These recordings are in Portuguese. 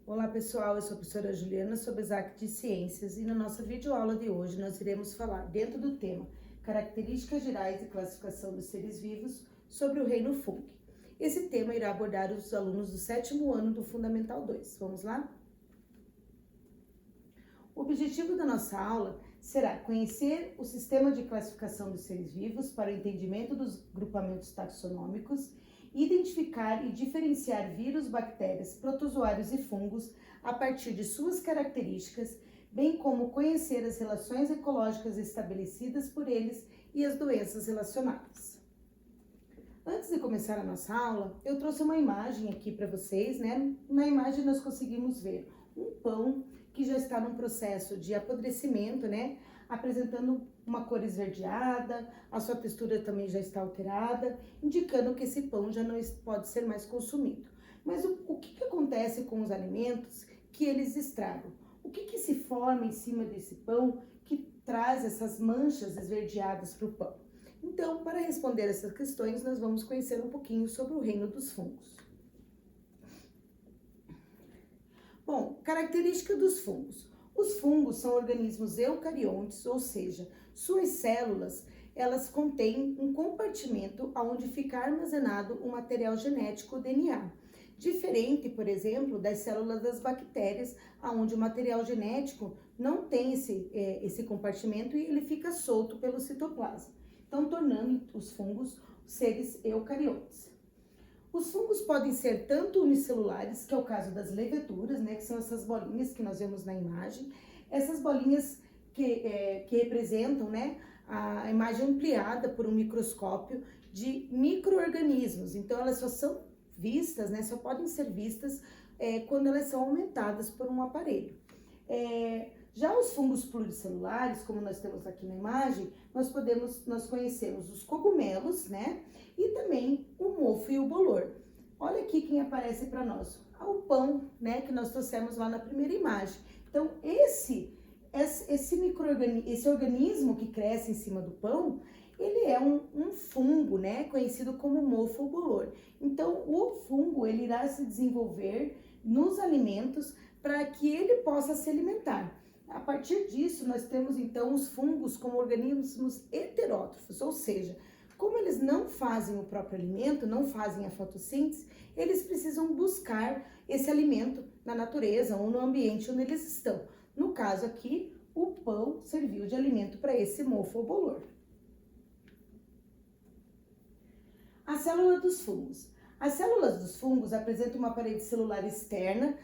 Olá pessoal, eu sou a professora Juliana, sou Besac de Ciências e na nossa videoaula de hoje nós iremos falar, dentro do tema Características Gerais e Classificação dos Seres Vivos, sobre o reino Fungi. Esse tema irá abordar os alunos do 7º ano do Fundamental 2. Vamos lá? O objetivo da nossa aula será conhecer o sistema de classificação dos seres vivos para o entendimento dos grupamentos taxonômicos, identificar e diferenciar vírus, bactérias, protozoários e fungos a partir de suas características, bem como conhecer as relações ecológicas estabelecidas por eles e as doenças relacionadas. Antes de começar a nossa aula, eu trouxe uma imagem aqui para vocês, né? Na imagem nós conseguimos ver um pão que já está num processo de apodrecimento, né? Apresentando uma cor esverdeada, a sua textura também já está alterada, indicando que esse pão já não pode ser mais consumido. Mas o que acontece com os alimentos que eles estragam? O que se forma em cima desse pão que traz essas manchas esverdeadas para o pão? Então, para responder essas questões, nós vamos conhecer um pouquinho sobre o reino dos fungos. Bom, característica dos fungos. Os fungos são organismos eucariontes, ou seja, suas células, elas contêm um compartimento onde fica armazenado o material genético, o DNA. Diferente, por exemplo, das células das bactérias, onde o material genético não tem esse compartimento e ele fica solto pelo citoplasma. Então, tornando os fungos seres eucariontes. Os fungos podem ser tanto unicelulares, que é o caso das leveduras, né, que são essas bolinhas que nós vemos na imagem, essas bolinhas que representam, né, a imagem ampliada por um microscópio de micro-organismos. Então, elas só são vistas, né, só podem ser vistas quando elas são aumentadas por um aparelho. Já os fungos pluricelulares, como nós temos aqui na imagem, nós conhecemos os cogumelos, né? E também o mofo e o bolor. Olha aqui quem aparece para nós. O pão, né? Que nós trouxemos lá na primeira imagem. Então, esse organismo que cresce em cima do pão, ele é um fungo, né? Conhecido como mofo ou bolor. Então, o fungo, ele irá se desenvolver nos alimentos para que ele possa se alimentar. A partir disso, nós temos então os fungos como organismos heterótrofos, ou seja, como eles não fazem o próprio alimento, não fazem a fotossíntese, eles precisam buscar esse alimento na natureza ou no ambiente onde eles estão. No caso aqui, o pão serviu de alimento para esse mofo ou bolor. A célula dos fungos. As células dos fungos apresentam uma parede celular externa,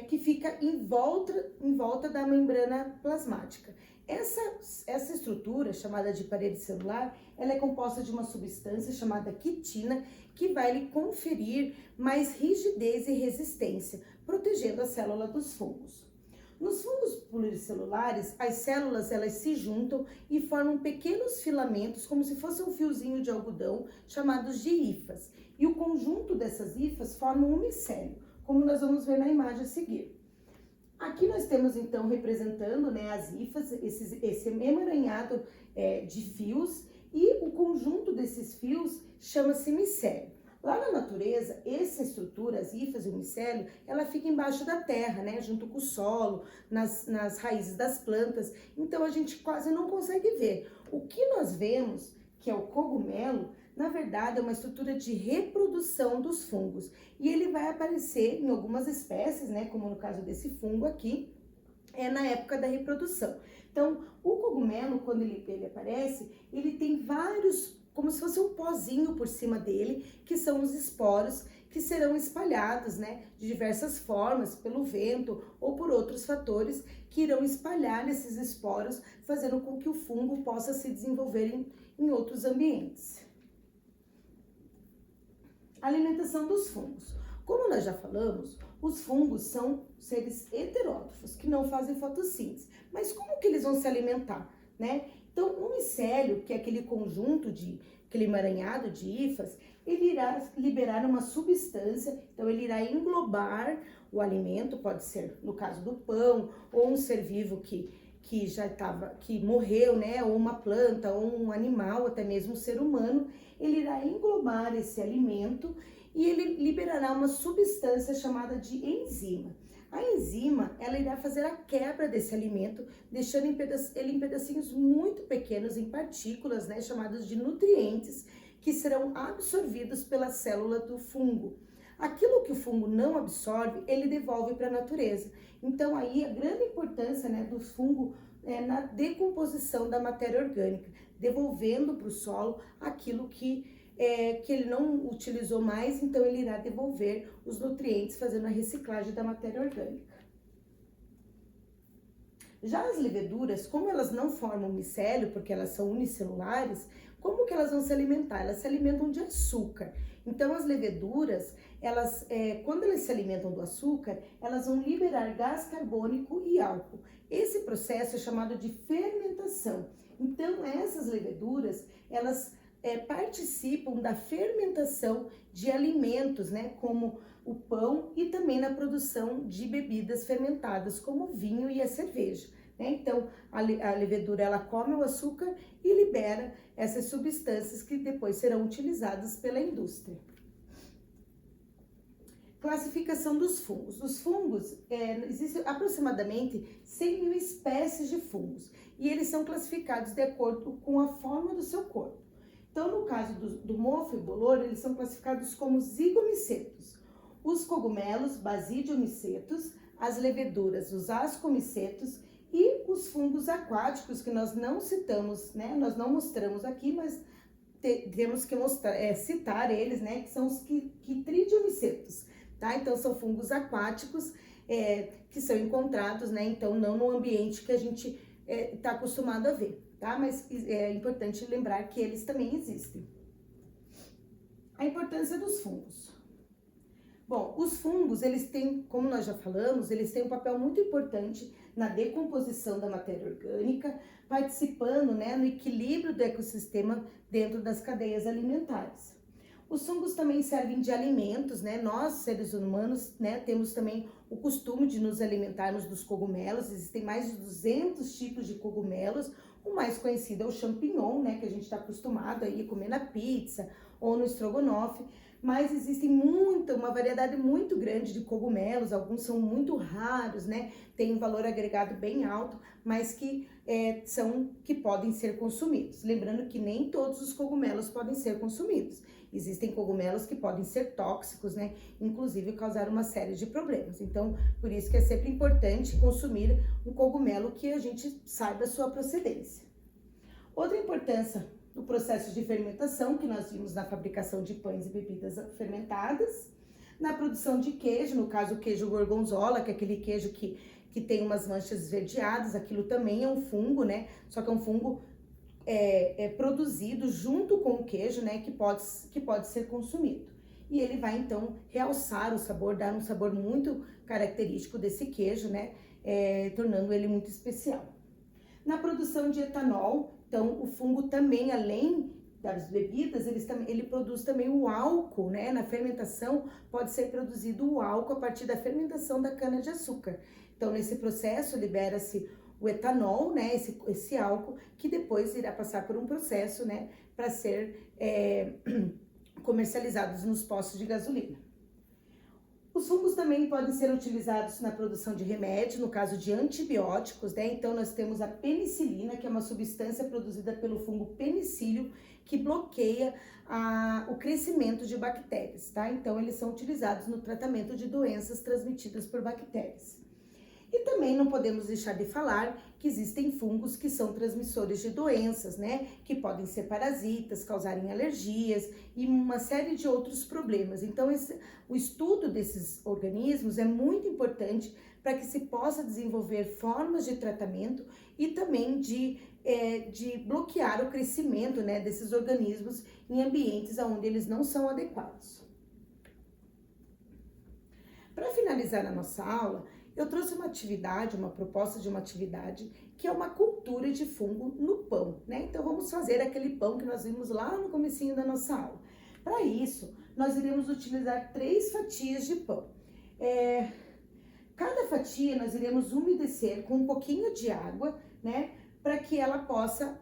que fica em volta da membrana plasmática. Essa estrutura, chamada de parede celular, ela é composta de uma substância chamada quitina, que vai lhe conferir mais rigidez e resistência, protegendo a célula dos fungos. Nos fungos pluricelulares, as células elas se juntam e formam pequenos filamentos, como se fosse um fiozinho de algodão, chamados de hifas. E o conjunto dessas hifas forma um micélio, como nós vamos ver na imagem a seguir. Aqui nós temos então representando, né, as hifas, esse emaranhado de fios, e o conjunto desses fios chama-se micélio. Lá na natureza, essa estrutura, as hifas e o micélio, ela fica embaixo da terra, né, junto com o solo, nas raízes das plantas, então a gente quase não consegue ver. O que nós vemos, que é o cogumelo, na verdade, é uma estrutura de reprodução dos fungos. E ele vai aparecer em algumas espécies, né, como no caso desse fungo aqui, na época da reprodução. Então, o cogumelo, quando ele aparece, ele tem vários, como se fosse um pozinho por cima dele, que são os esporos, que serão espalhados, né, de diversas formas, pelo vento ou por outros fatores, que irão espalhar esses esporos, fazendo com que o fungo possa se desenvolver em outros ambientes. Alimentação dos fungos. Como nós já falamos, os fungos são seres heterótrofos, que não fazem fotossíntese. Mas como que eles vão se alimentar, né? Então, o micélio, que é aquele conjunto aquele emaranhado de hifas, ele irá liberar uma substância, então ele irá englobar o alimento, pode ser, no caso do pão, ou um ser vivo que morreu, né, ou uma planta, ou um animal, até mesmo um ser humano, ele irá englobar esse alimento e ele liberará uma substância chamada de enzima. A enzima, ela irá fazer a quebra desse alimento, deixando ele em pedacinhos muito pequenos, em partículas, né, chamadas de nutrientes, que serão absorvidos pela célula do fungo. Aquilo que o fungo não absorve, ele devolve para a natureza. Então, aí, a grande importância, né, do fungo é na decomposição da matéria orgânica, devolvendo para o solo aquilo que ele não utilizou mais, então ele irá devolver os nutrientes, fazendo a reciclagem da matéria orgânica. Já as leveduras, como elas não formam micélio, porque elas são unicelulares, como que elas vão se alimentar? Elas se alimentam de açúcar. Então, as leveduras, quando elas se alimentam do açúcar, elas vão liberar gás carbônico e álcool. Esse processo é chamado de fermentação. Então, essas leveduras, elas participam da fermentação de alimentos, né, como o pão, e também na produção de bebidas fermentadas, como o vinho e a cerveja. Né? Então, a levedura, ela come o açúcar e libera essas substâncias que depois serão utilizadas pela indústria. Classificação dos fungos. Os fungos, existem aproximadamente 100 mil espécies de fungos, e eles são classificados de acordo com a forma do seu corpo. Então, no caso do mofo e bolor, eles são classificados como zigomicetos. Os cogumelos, basidiomicetos, as leveduras, os ascomicetos, e os fungos aquáticos, que nós não citamos, né? Nós não mostramos aqui, mas temos que citar eles, né? Que são os quitridiomicetos, tá? Então, são fungos aquáticos que são encontrados, né? Então, não no ambiente que a gente está acostumado a ver. Tá? Mas é importante lembrar que eles também existem. A importância dos fungos. Bom, os fungos, eles têm, como nós já falamos, eles têm um papel muito importante na decomposição da matéria orgânica, participando, né, no equilíbrio do ecossistema dentro das cadeias alimentares. Os fungos também servem de alimentos, né? Nós, seres humanos, né, temos também o costume de nos alimentarmos dos cogumelos. Existem mais de 200 tipos de cogumelos. O mais conhecido é o champignon, né, que a gente está acostumado aí a comer na pizza ou no estrogonofe, mas existem uma variedade muito grande de cogumelos, alguns são muito raros, né, tem um valor agregado bem alto, mas que podem ser consumidos. Lembrando que nem todos os cogumelos podem ser consumidos. Existem cogumelos que podem ser tóxicos, né, inclusive causar uma série de problemas. Então, por isso que é sempre importante consumir um cogumelo que a gente saiba a sua procedência. Outra importância do processo de fermentação, que nós vimos na fabricação de pães e bebidas fermentadas, na produção de queijo, no caso o queijo gorgonzola, que é aquele queijo que tem umas manchas esverdeadas, aquilo também é um fungo, né, só que é um fungo produzido junto com o queijo, né, que pode ser consumido. E ele vai, então, realçar o sabor, dar um sabor muito característico desse queijo, né, tornando ele muito especial. Na produção de etanol, então, o fungo também, além das bebidas, ele produz também o álcool, né, na fermentação pode ser produzido o álcool a partir da fermentação da cana-de-açúcar. Então, nesse processo, libera-se o etanol, né, esse álcool, que depois irá passar por um processo, né, para ser comercializados nos postos de gasolina. Os fungos também podem ser utilizados na produção de remédio, no caso de antibióticos, né? Então, nós temos a penicilina, que é uma substância produzida pelo fungo penicílio, que bloqueia o crescimento de bactérias, tá? Então, eles são utilizados no tratamento de doenças transmitidas por bactérias. E também não podemos deixar de falar que existem fungos que são transmissores de doenças, né? Que podem ser parasitas, causarem alergias e uma série de outros problemas. Então, o estudo desses organismos é muito importante para que se possa desenvolver formas de tratamento e também de bloquear o crescimento, né, desses organismos em ambientes onde eles não são adequados. Para finalizar a nossa aula, eu trouxe uma proposta de uma atividade que é uma cultura de fungo no pão, né? Então, vamos fazer aquele pão que nós vimos lá no comecinho da nossa aula. Para isso, nós iremos utilizar 3 fatias de pão. Cada fatia nós iremos umedecer com um pouquinho de água, né? para que ela possa,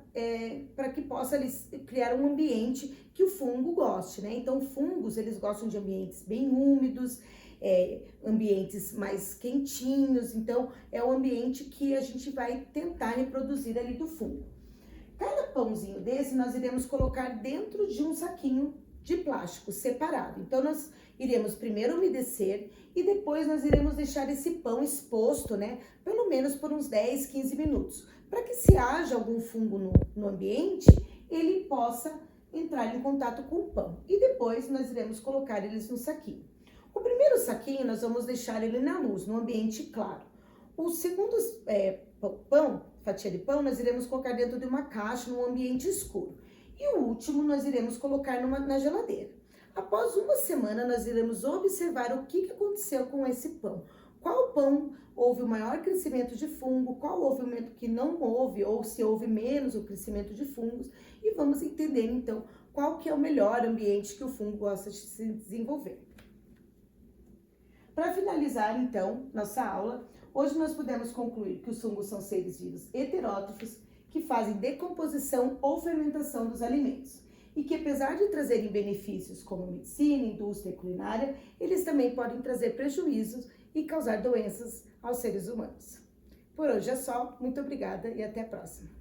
criar um ambiente que o fungo goste, né? Então, fungos, eles gostam de ambientes bem úmidos, ambientes mais quentinhos, então é o ambiente que a gente vai tentar reproduzir ali do fungo. Cada pãozinho desse nós iremos colocar dentro de um saquinho de plástico separado. Então, nós iremos primeiro umedecer e depois nós iremos deixar esse pão exposto, né? Pelo menos por uns 10, 15 minutos, para que se haja algum fungo no ambiente, ele possa entrar em contato com o pão. E depois nós iremos colocar eles no saquinho. O primeiro saquinho nós vamos deixar ele na luz, no ambiente claro. O segundo fatia de pão, nós iremos colocar dentro de uma caixa, num ambiente escuro. E o último, nós iremos colocar na geladeira. Após uma semana, nós iremos observar o que aconteceu com esse pão. Qual pão houve o maior crescimento de fungo, qual houve o momento que não houve, ou se houve menos o crescimento de fungos. E vamos entender, então, qual que é o melhor ambiente que o fungo gosta de se desenvolver. Para finalizar, então, nossa aula, hoje nós pudemos concluir que os fungos são seres vivos heterótrofos que fazem decomposição ou fermentação dos alimentos e que, apesar de trazerem benefícios como medicina, indústria e culinária, eles também podem trazer prejuízos e causar doenças aos seres humanos. Por hoje é só, muito obrigada e até a próxima.